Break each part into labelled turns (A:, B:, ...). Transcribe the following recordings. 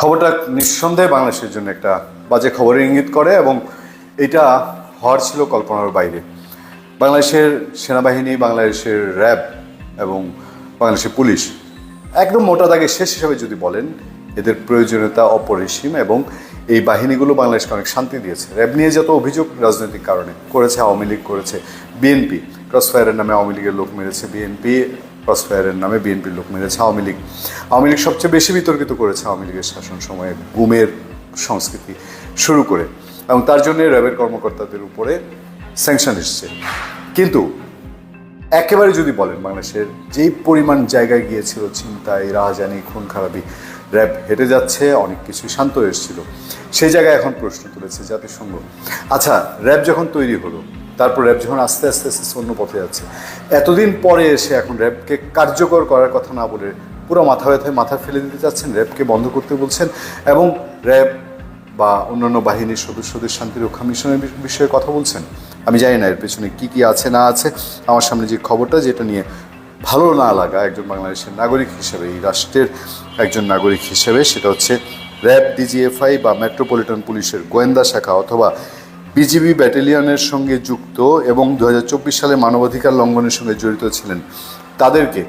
A: খবরটা নিঃসন্দেহে বাংলাদেশের জন্য একটা বাজে খবরের ইঙ্গিত করে এবং এটা হওয়ার ছিল কল্পনার বাইরে। বাংলাদেশের সেনাবাহিনী, বাংলাদেশের র্যাব এবং বাংলাদেশের পুলিশ একদম মোটা দাগে শেষ হিসাবে যদি বলেন, এদের প্রয়োজনীয়তা অপরিসীম এবং এই বাহিনীগুলো বাংলাদেশকে অনেক শান্তি দিয়েছে। র্যাব নিয়ে যত অভিযোগ রাজনৈতিক কারণে করেছে, আওয়ামী লীগ করেছে, বিএনপি ক্রসফায়ারের নামে আওয়ামী লীগের লোক মেরেছে, বিএনপি ক্রসফায়ারের নামে বিএনপির লোক মেরেছে, আওয়ামী লীগ সবচেয়ে বেশি বিতর্কিত করেছে আওয়ামী লীগের শাসন সময়ে গুমের সংস্কৃতি শুরু করে, এবং তার জন্য র্যাবের কর্মকর্তাদের উপরে স্যাংশন এসছে। কিন্তু একেবারে যদি বলেন, বাংলাদেশের যেই পরিমাণ জায়গায় গিয়েছিল ছিনতাই, রাহাজানি, খুন খারাপি, র্যাব হেঁটে যাচ্ছে, অনেক কিছুই শান্ত এসেছিল, সেই জায়গায় এখন প্রশ্ন তুলেছে জাতিসংঘ। আচ্ছা, র্যাব যখন তৈরি হলো, তারপর র্যাব যখন আস্তে আস্তে আস্তে অন্য পথে যাচ্ছে, এতদিন পরে এসে এখন র্যাবকে কার্যকর করার কথা না বলে পুরো মাথা ব্যথায় মাথা ফেলে দিতে চাচ্ছেন, র্যাবকে বন্ধ করতে বলছেন এবং র্যাব বা অন্যান্য বাহিনীর সদস্যদের শান্তিরক্ষা মিশনের বিষয়ে কথা বলছেন। আমি জানি না এর পেছনে কী কী আছে না আছে। আমার সামনে যে খবরটা, যেটা নিয়ে ভালো না লাগা একজন বাংলাদেশের নাগরিক হিসেবে, এই রাষ্ট্রের একজন নাগরিক হিসেবে, সেটা হচ্ছে র্যাব, ডিজিএফআই বা মেট্রোপলিটন পুলিশের গোয়েন্দা শাখা অথবা বিজিবি ব্যাটালিয়নের সঙ্গে যুক্ত এবং 2024 সালে মানবাধিকার লঙ্ঘনের সঙ্গে জড়িত ছিলেন তাদেরকে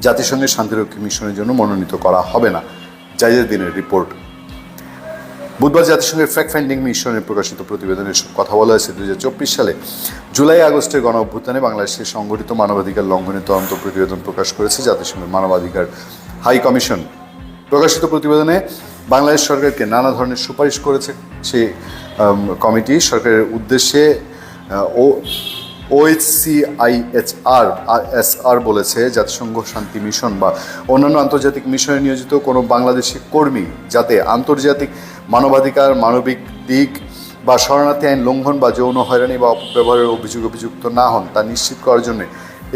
A: জাতিসংঘের শান্তিরক্ষী মিশনের জন্য মনোনীত করা হবে না। জাহিদ দিনের রিপোর্ট। বুধবার জাতিসংঘের ফ্যাক্ট ফাইন্ডিং মিশনে প্রকাশিত প্রতিবেদনের কথা বলা হয়েছে, 2024 সালে জুলাই আগস্টের গণ অভ্যুত্থানে বাংলাদেশের সংঘটিত মানবাধিকার লঙ্ঘনের তদন্ত প্রতিবেদন প্রকাশ করেছে জাতিসংঘের মানবাধিকার হাই কমিশন। প্রকাশিত প্রতিবেদনে বাংলাদেশ সরকারকে নানা ধরনের সুপারিশ করেছে সেই কমিটি। সরকারের উদ্দেশ্যে OHCHR বলেছে, জাতিসংঘ শান্তি মিশন বা অন্যান্য আন্তর্জাতিক মিশনে নিয়োজিত কোনো বাংলাদেশি কর্মী যাতে আন্তর্জাতিক মানবাধিকার, মানবিক দিক বা শরণার্থী আইন লঙ্ঘন বা যৌন হয়রানি বা অপব্যবহারের অভিযোগে অভিযুক্ত না হন তা নিশ্চিত করার জন্য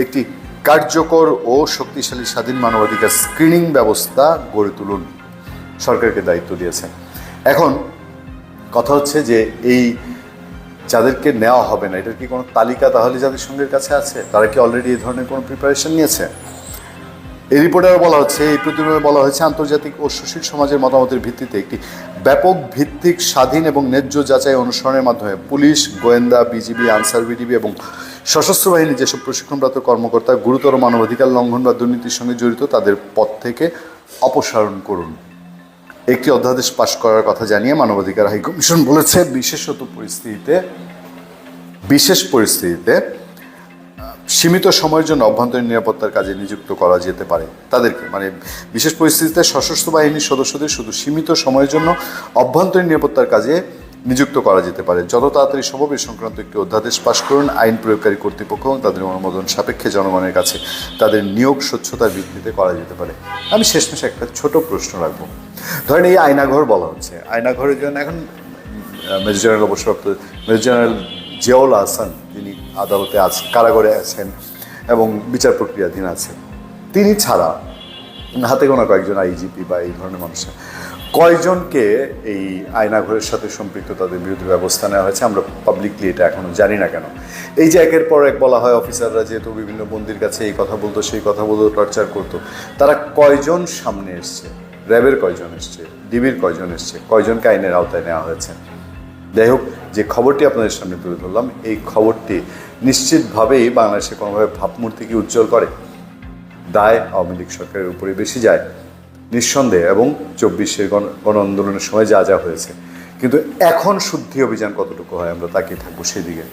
A: একটি কার্যকর ও শক্তিশালী স্বাধীন মানবাধিকার স্ক্রিনিং ব্যবস্থা গড়ে তুলুন সরকারকে দায়িত্ব দিয়েছেন। এখন কথা হচ্ছে যে এই যাদেরকে নেওয়া হবে না, এটার কি কোনো তালিকা তাহলে জাতিসংঘের কাছে আছে? তারা কি অলরেডি এই ধরনের কোনো প্রিপারেশন নিয়েছে? এই রিপোর্টে বলা হচ্ছে, এই প্রতিবেদনে বলা হয়েছে, আন্তর্জাতিক ও সুশীল সমাজের মতামতের ভিত্তিতে একটি ব্যাপক ভিত্তিক স্বাধীন এবং ন্যায্য যাচাই অনুসরণের মাধ্যমে পুলিশ, গোয়েন্দা, বিজিবি, আনসার বিডিবি এবং সশস্ত্র বাহিনীর যেসব প্রশিক্ষণপ্রাপ্ত কর্মকর্তা গুরুতর মানবাধিকার লঙ্ঘন বা দুর্নীতির সঙ্গে জড়িত তাদের পদ থেকে অপসারণ করুন। একটি অধ্যাদেশ পাশ করার কথা জানিয়ে মানবাধিকার হাইকমিশন বলেছে, বিশেষ পরিস্থিতিতে সীমিত সময়ের জন্য অভ্যন্তরীণ নিরাপত্তার কাজে নিযুক্ত করা যেতে পারে তাদেরকে, মানে বিশেষ পরিস্থিতিতে সশস্ত্র বাহিনীর সদস্যদের শুধু সীমিত সময়ের জন্য অভ্যন্তরীণ নিরাপত্তার কাজে নিযুক্ত করা যেতে পারে। যত তাড়াতাড়ি সম্ভব এই সংক্রান্ত একটি অধ্যাদেশ পাশ করুন। আইন প্রয়োগকারী কর্তৃপক্ষ এবং তাদের অনুমোদন সাপেক্ষে জনগণের কাছে তাদের নিয়োগ স্বচ্ছতার ভিত্তিতে করা যেতে পারে। আমি শেষমেশ একটা ছোট প্রশ্ন রাখবো। ধরেন এই আয়নাঘর বলা হচ্ছে, আয়নাঘরের জন্য এখন মেজর জেনারেল অবসরপ্রাপ্ত মেজর জেনারেল জিয়াউল আহসান, তিনি আদালতে আছেন, কারাগারে আছেন এবং বিচার প্রক্রিয়াধীন আছেন, তিনি ছাড়া হাতে গোনা কয়েকজন আইজিপি বা এই ধরনের মানুষের কয়জনকে এই আয়নাঘরের সাথে সম্পৃক্ত তাদের বিরুদ্ধে ব্যবস্থা নেওয়া হয়েছে আমরা পাবলিকলি এটা এখনও জানি না কেন? এই যে একের পর এক বলা হয়, অফিসাররা যেহেতু বিভিন্ন বন্দির কাছে এই কথা বলতো, সেই কথা বলতো, টর্চার করতো, তারা কয়জন সামনে এসছে? র্যাবের কয়জন এসছে? ডিবির কয়জন এসছে? কয়জনকে আইনের আওতায় নেওয়া হয়েছে? যাই হোক, যে খবরটি আপনাদের সামনে তুলে ধরলাম, এই খবরটি নিশ্চিতভাবেই বাংলাদেশে কোনোভাবে ভাবমূর্তিকে উজ্জ্বল করে। দায় আওয়ামী লীগ সরকারের উপরে বেশি যায় নিঃসন্দেহে, এবং 24-এর গণ আন্দোলনের সময় যা যা হয়েছে। কিন্তু এখন শুদ্ধি অভিযান কতটুকু হয় আমরা তাকিয়ে থাকবো সেদিকে।